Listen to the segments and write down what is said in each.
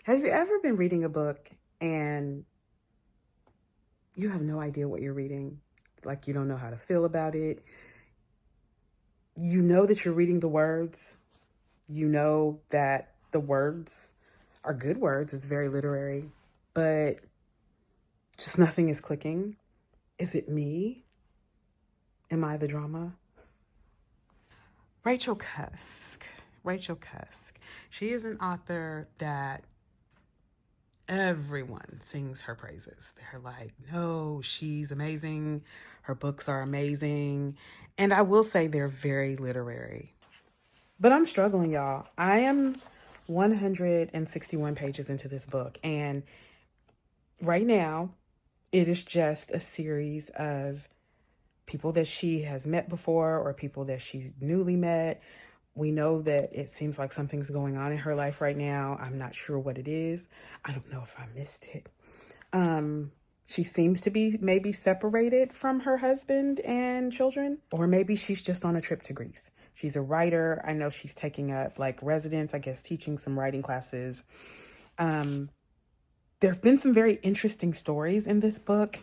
Have you ever been reading a book and you have no idea what you're reading? Like you don't know how to feel about it. You know that you're reading the words. You know that the words are good words. It's very literary, but just nothing is clicking. Is it me? Am I the drama? Rachel Cusk. Rachel Cusk. She is an author that everyone sings her praises. They're like, no, she's amazing. Her books are amazing. And I will say they're very literary. But I'm struggling, y'all. I am 161 pages into this book. And right now, it is just a series of people that she has met before or people that she's newly met. We know that it seems like something's going on in her life right now. I'm not sure what it is. I don't know if I missed it. She seems to be maybe separated from her husband and children, or maybe she's just on a trip to Greece. She's a writer. I know she's taking up like residence, I guess, teaching some writing classes. There have been some very interesting stories in this book.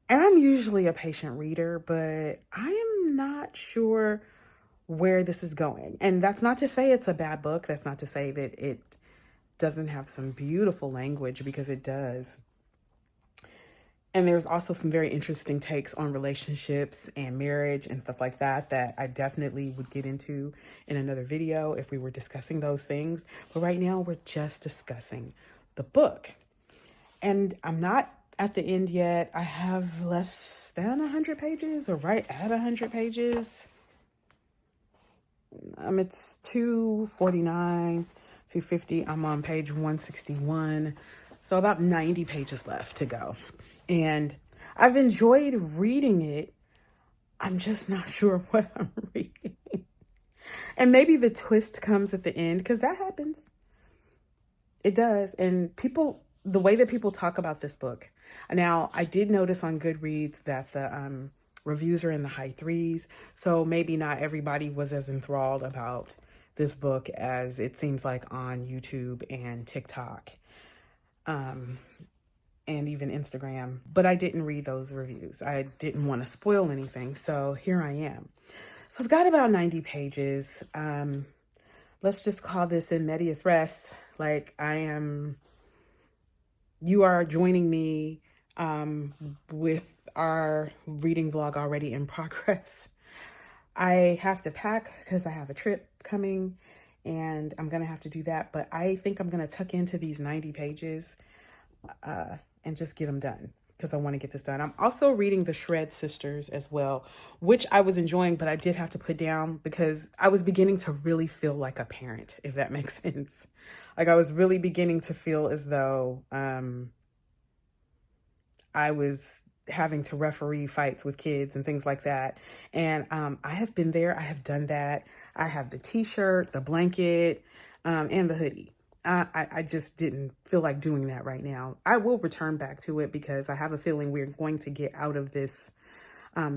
And I'm usually a patient reader, but I am not sure where this is going. And that's not to say it's a bad book. That's not to say that it doesn't have some beautiful language, because it does. And there's also some very interesting takes on relationships and marriage and stuff like that that I definitely would get into in another video if we were discussing those things. But right now we're just discussing the book. And I'm not at the end yet. I have less than 100 pages, or right at 100 pages. It's 249, 250. I'm on page 161. So about 90 pages left to go. And I've enjoyed reading it. I'm just not sure what I'm reading. And maybe the twist comes at the end, because that happens. It does. And people, the way that people talk about this book. Now, I did notice on Goodreads that the reviews are in the high threes. So maybe not everybody was as enthralled about this book as it seems like on YouTube and TikTok. And even Instagram, but I didn't read those reviews. I didn't want to spoil anything, so here I am. So I've got about 90 pages. Let's just call this in medias res. Like you are joining me with our reading vlog already in progress. I have to pack because I have a trip coming and I'm going to have to do that. But I think I'm going to tuck into these 90 pages and just get them done, because I want to get this done. I'm also reading the Shred Sisters as well, which I was enjoying, but I did have to put down because I was beginning to really feel like a parent, if that makes sense. Like I was really beginning to feel as though I was having to referee fights with kids and things like that. And I have been there. I have done that. I have the t-shirt, the blanket, and the hoodie. I just didn't feel like doing that right now. I will return back to it because I have a feeling we're going to get out of this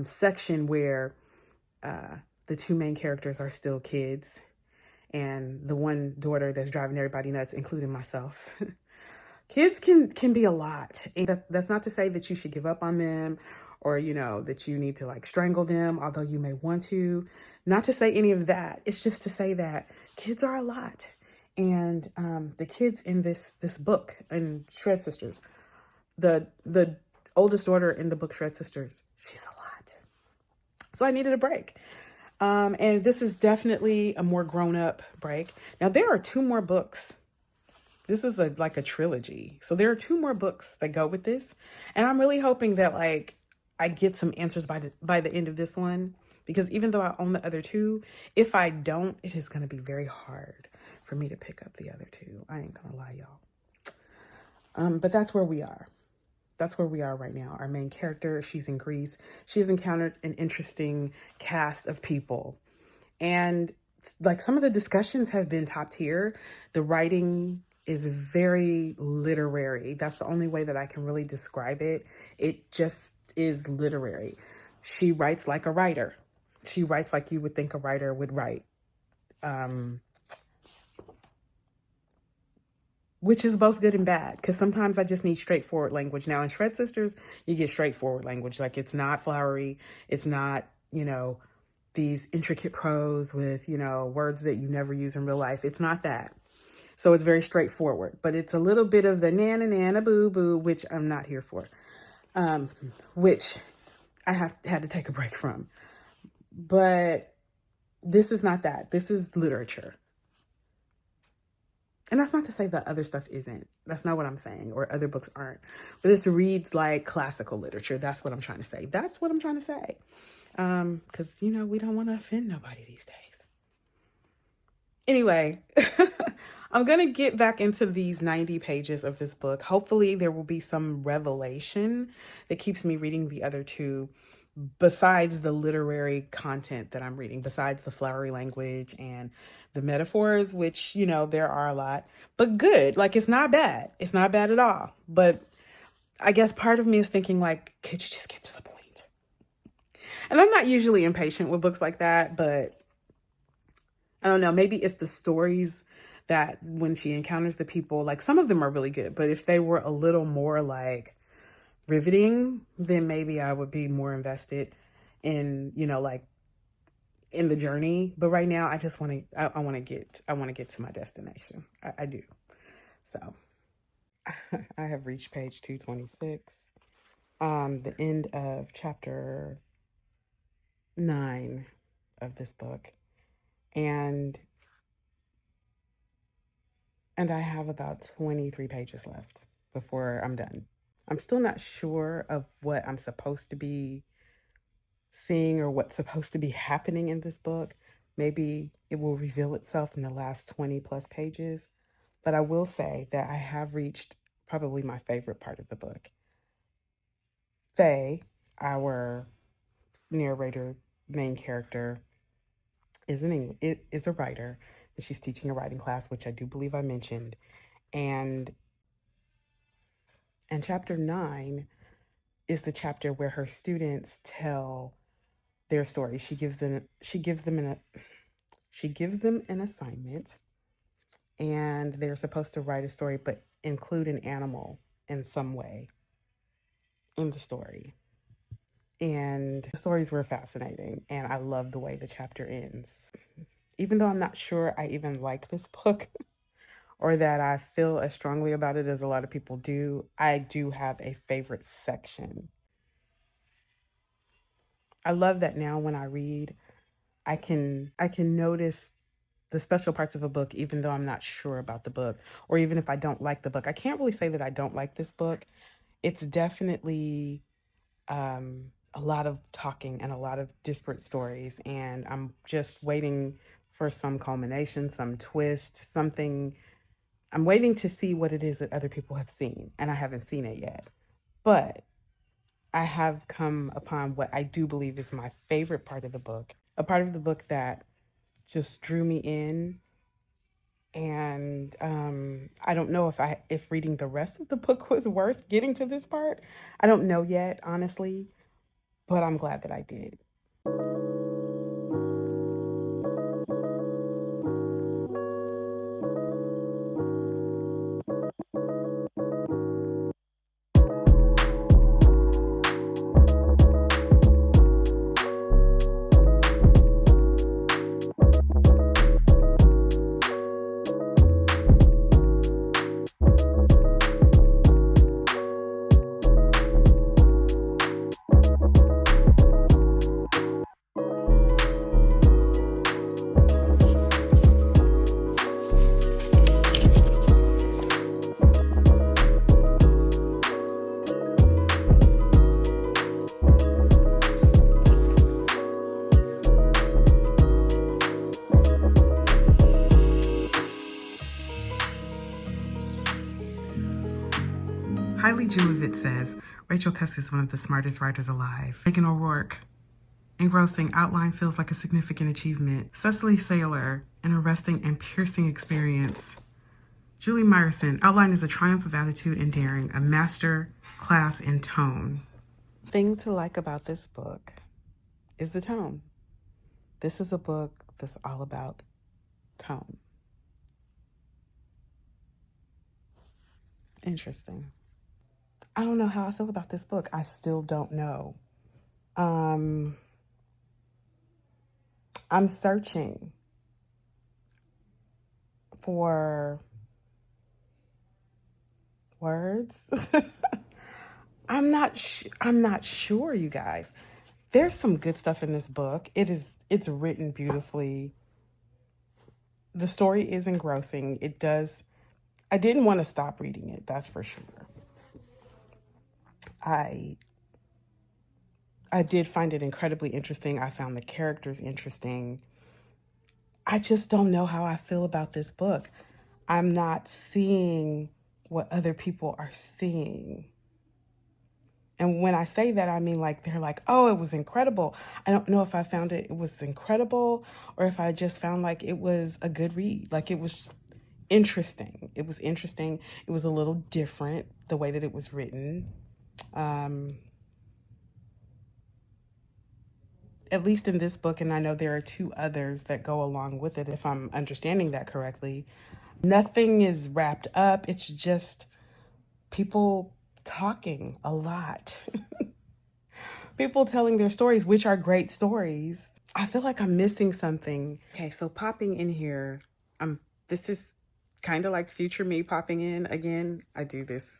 section where the two main characters are still kids and the one daughter that's driving everybody nuts, including myself. Kids can be a lot. And that's not to say that you should give up on them or, that you need to like strangle them, although you may want to. Not to say any of that. It's just to say that kids are a lot. And the kids in this book, in Shred Sisters, the oldest daughter in the book Shred Sisters, she's a lot. So I needed a break. And this is definitely a more grown-up break. Now, there are 2 more books. This is like a trilogy. So there are 2 more books that go with this. And I'm really hoping that like I get some answers by the end of this one. Because even though I own the other 2, if I don't, it is going to be very hard for me to pick up the other 2. I ain't going to lie, y'all. But that's where we are. That's where we are right now. Our main character, she's in Greece. She has encountered an interesting cast of people. And like some of the discussions have been top tier. The writing is very literary. That's the only way that I can really describe it. It just is literary. She writes like a writer. She writes like you would think a writer would write. which is both good and bad, because sometimes I just need straightforward language. Now in Shred Sisters, you get straightforward language. Like, it's not flowery. It's not, these intricate prose with, words that you never use in real life. It's not that. So it's very straightforward, but it's a little bit of the nana nana boo boo, which I'm not here for, which I had to take a break from. But this is not that. This is literature. And that's not to say that other stuff isn't. That's not what I'm saying, or other books aren't. But this reads like classical literature. That's what I'm trying to say. That's what I'm trying to say. Because, we don't want to offend nobody these days. Anyway, I'm going to get back into these 90 pages of this book. Hopefully there will be some revelation that keeps me reading the other two, besides the literary content that I'm reading, besides the flowery language and the metaphors, which, there are a lot, but good. Like, it's not bad. It's not bad at all. But I guess part of me is thinking, like, could you just get to the point? And I'm not usually impatient with books like that, but I don't know, maybe if the stories that when she encounters the people, like, some of them are really good, but if they were a little more like riveting, then maybe I would be more invested in, like, in the journey. But right now I just want to, I want to get to my destination. I do. So I have reached page 226, the end of chapter 9 of this book. And I have about 23 pages left before I'm done. I'm still not sure of what I'm supposed to be seeing or what's supposed to be happening in this book. Maybe it will reveal itself in the last 20 plus pages. But I will say that I have reached probably my favorite part of the book. Faye, our narrator, main character, is a writer, and she's teaching a writing class, which I do believe I mentioned. And chapter 9 is the chapter where her students tell their story. She gives them an assignment, and they're supposed to write a story, but include an animal in some way in the story. And the stories were fascinating, and I love the way the chapter ends. Even though I'm not sure I even like this book or that I feel as strongly about it as a lot of people do, I do have a favorite section. I love that now when I read, I can notice the special parts of a book, even though I'm not sure about the book, or even if I don't like the book. I can't really say that I don't like this book. It's definitely a lot of talking and a lot of disparate stories, and I'm just waiting for some culmination, some twist, something. I'm waiting to see what it is that other people have seen, and I haven't seen it yet. But I have come upon what I do believe is my favorite part of the book, a part of the book that just drew me in. And I don't know if reading the rest of the book was worth getting to this part. I don't know yet, honestly, but I'm glad that I did. Hailey Julivet says, Rachel Cusk is one of the smartest writers alive. Megan O'Rourke, engrossing outline feels like a significant achievement. Cecily Saylor, an arresting and piercing experience. Julie Meyerson, outline is a triumph of attitude and daring, a master class in tone. Thing to like about this book is the tone. This is a book that's all about tone. Interesting. I don't know how I feel about this book. I still don't know. I'm searching for words. I'm not sure, you guys. There's some good stuff in this book. It's written beautifully. The story is engrossing. I didn't want to stop reading it, that's for sure. I I did find it incredibly interesting. I found the characters interesting. I just don't know how I feel about this book. I'm not seeing what other people are seeing. And when I say that, I mean, like, they're like, oh, it was incredible. I don't know if I found it was incredible or if I just found like it was a good read. Like, it was interesting. It was interesting. It was a little different the way that it was written. At least in this book, and I know there are two others that go along with it, if I'm understanding that correctly. Nothing is wrapped up. It's just people talking a lot. People telling their stories, which are great stories. I feel like I'm missing something. Okay, so popping in here, this is kind of like future me popping in again. I do this.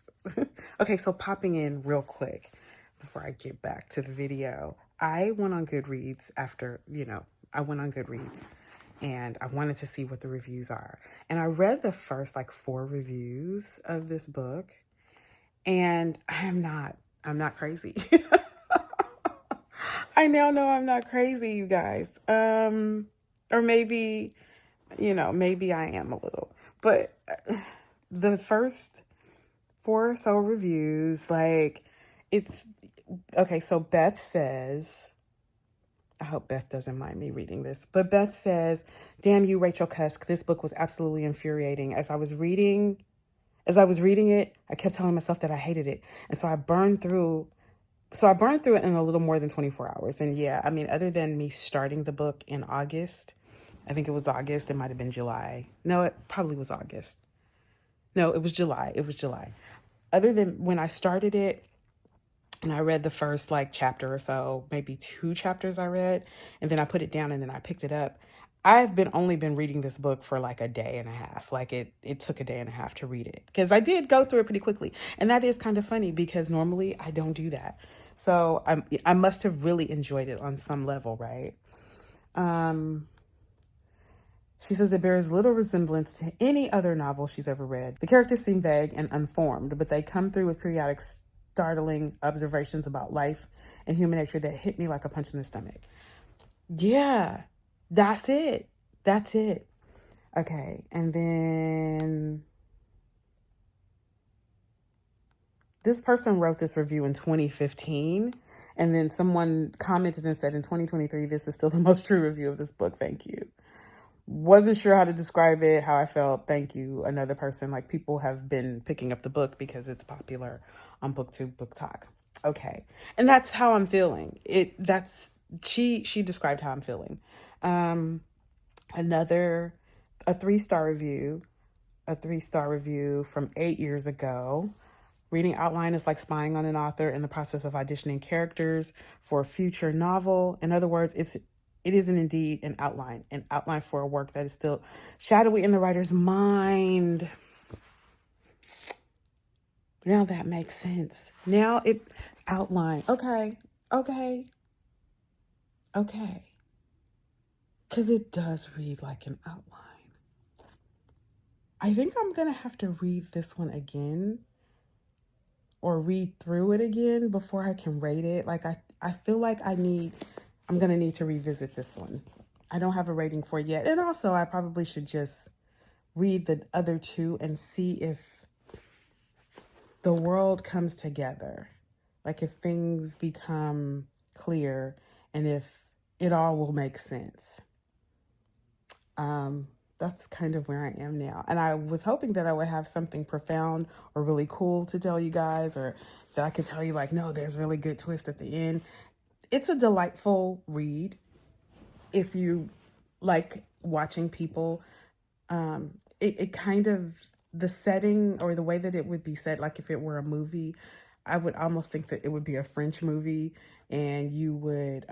Okay, so popping in real quick before I get back to the video. I went on Goodreads after, I went on Goodreads and I wanted to see what the reviews are. And I read the first like 4 reviews of this book, and I'm not crazy. I now know I'm not crazy, you guys. Or maybe, maybe I am a little. But the first 4 or so reviews, like, it's okay. So Beth says, I hope Beth doesn't mind me reading this, but Beth says, "Damn you, Rachel Cusk. This book was absolutely infuriating. As I was reading it, I kept telling myself that I hated it. And so I burned through it in a little more than 24 hours. And yeah, I mean, other than me starting the book in August, I think it was August. It might have been July. No, it probably was August. No, it was July. It was July. Other than when I started it and I read the first like chapter or so, maybe 2 chapters I read, and then I put it down and then I picked it up. I've only been reading this book for like a day and a half. Like it took a day and a half to read it because I did go through it pretty quickly. And that is kind of funny because normally I don't do that. So I must have really enjoyed it on some level, right? She says it bears little resemblance to any other novel she's ever read. The characters seem vague and unformed, but they come through with periodic startling observations about life and human nature that hit me like a punch in the stomach. Yeah, that's it. That's it. Okay, and then this person wrote this review in 2015, and then someone commented and said in 2023, this is still the most true review of this book. Thank you. Wasn't sure how to describe it, how I felt. Thank you. Another person, like, people have been picking up the book because it's popular on BookTube, Book Talk. Okay. And that's how I'm feeling. She described how I'm feeling. A 3-star review, from 8 years ago. Reading outline is like spying on an author in the process of auditioning characters for a future novel. In other words, it isn't indeed an outline for a work that is still shadowy in the writer's mind. Now that makes sense. Now it outline. Okay. Because it does read like an outline. I think I'm going to have to read this one again or read through it again before I can rate it. Like, I feel like I'm going to need to revisit this one. I don't have a rating for it yet. And also, I probably should just read the other 2 and see if the world comes together. Like, if things become clear and if it all will make sense. That's kind of where I am now. And I was hoping that I would have something profound or really cool to tell you guys, or that I could tell you like, no, there's really good twist at the end. It's a delightful read if you like watching people. It kind of the setting or the way that it would be set, like if it were a movie, I would almost think that it would be a French movie, and you would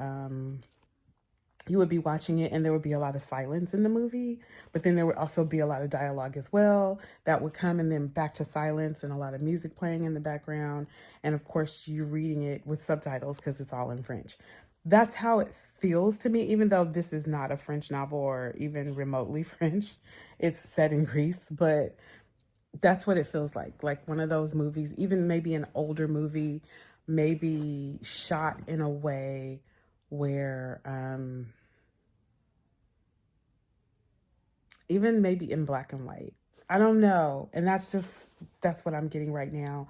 be watching it and there would be a lot of silence in the movie, but then there would also be a lot of dialogue as well that would come, and then back to silence and a lot of music playing in the background. And of course, you're reading it with subtitles because it's all in French. That's how it feels to me, even though this is not a French novel or even remotely French. It's set in Greece, but that's what it feels like one of those movies, even maybe an older movie, maybe shot in a way where even maybe in black and white. I don't know. And that's what I'm getting right now.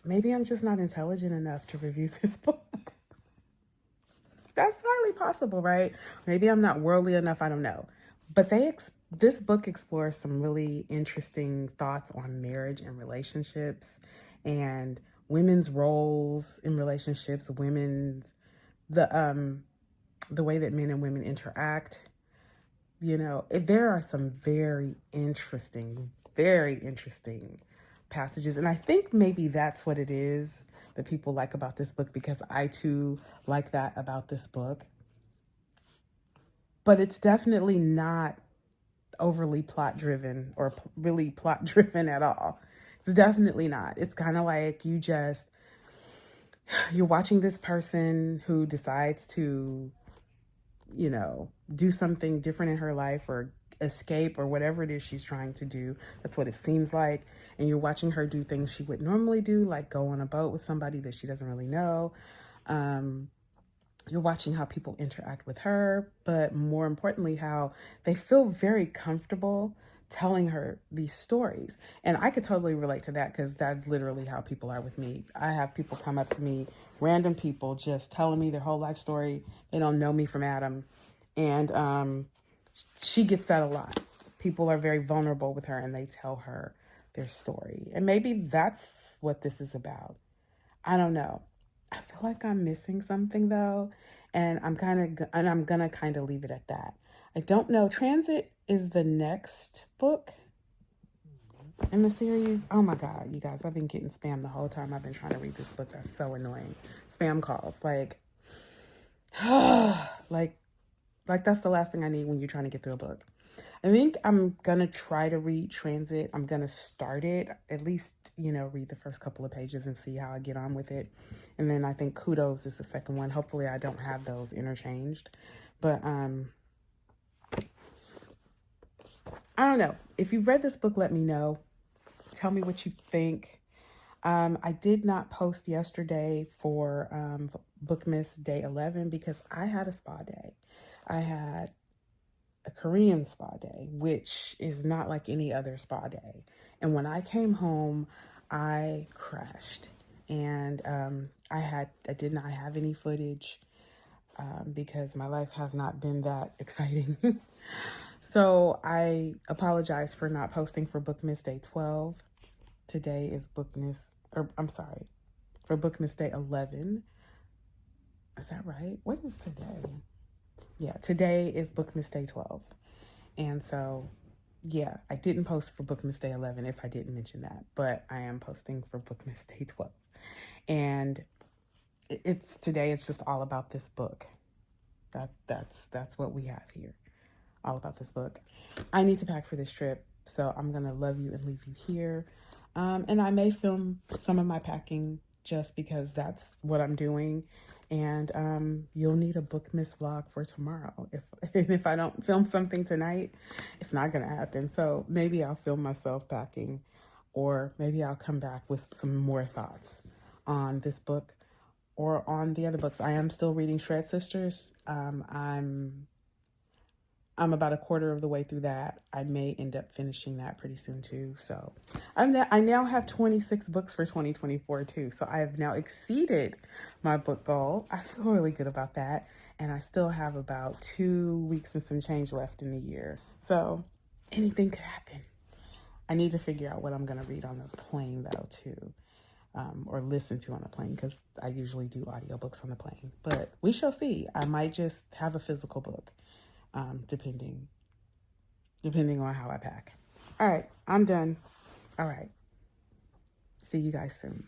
Maybe I'm just not intelligent enough to review this book. That's highly possible, right? Maybe I'm not worldly enough, I don't know. But this book explores some really interesting thoughts on marriage and relationships and women's roles in relationships, the way that men and women interact. There are some very interesting passages. And I think maybe that's what it is that people like about this book, because I too like that about this book. But it's definitely not overly plot driven or really plot driven at all. It's definitely not. It's kind of like you're watching this person who decides to do something different in her life or escape or whatever it is she's trying to do. That's what it seems like. And you're watching her do things she would normally do, like go on a boat with somebody that she doesn't really know. You're watching how people interact with her, but more importantly, how they feel very comfortable telling her these stories. And I could totally relate to that, because that's literally how people are with me. I have people come up to me, random people, just telling me their whole life story. They don't know me from Adam. And she gets that a lot. People are very vulnerable with her and they tell her their story. And maybe that's what this is about. I don't know. I feel like I'm missing something though, and I'm gonna kind of leave it at that. I don't know. Transit is the next book in the series. Oh my God, you guys, I've been getting spam the whole time I've been trying to read this book. That's so annoying. Spam calls, like that's the last thing I need when you're trying to get through a book. I think I'm gonna try to read Transit. I'm gonna start it, at least, read the first couple of pages and see how I get on with it. And then I think Kudos is the second one. Hopefully I don't have those interchanged. But I don't know. If you've read this book, let me know. Tell me what you think. I did not post yesterday for Bookmas Day 11 because I had a spa day. I had a Korean spa day, which is not like any other spa day. And when I came home, I crashed. And I did not have any footage because my life has not been that exciting. So I apologize for not posting for Bookmas Day 12. Today is for Bookmas Day 11. Is that right? What is today? Yeah, today is Bookmas Day 12. And so, yeah, I didn't post for Bookmas Day 11 if I didn't mention that, but I am posting for Bookmas Day 12. And today it's just all about this book. That's what we have here. All about this book. I need to pack for this trip, so I'm going to love you and leave you here. And I may film some of my packing just because that's what I'm doing. And you'll need a Bookmas vlog for tomorrow. If I don't film something tonight, it's not going to happen. So maybe I'll film myself packing, or maybe I'll come back with some more thoughts on this book or on the other books. I am still reading Shred Sisters. I'm about a quarter of the way through that. I may end up finishing that pretty soon too. So I now have 26 books for 2024 too. So I have now exceeded my book goal. I feel really good about that. And I still have about 2 weeks and some change left in the year. So anything could happen. I need to figure out what I'm going to read on the plane though too. Or listen to on the plane, because I usually do audiobooks on the plane. But we shall see. I might just have a physical book. Depending on how I pack. All right, I'm done. All right. See you guys soon.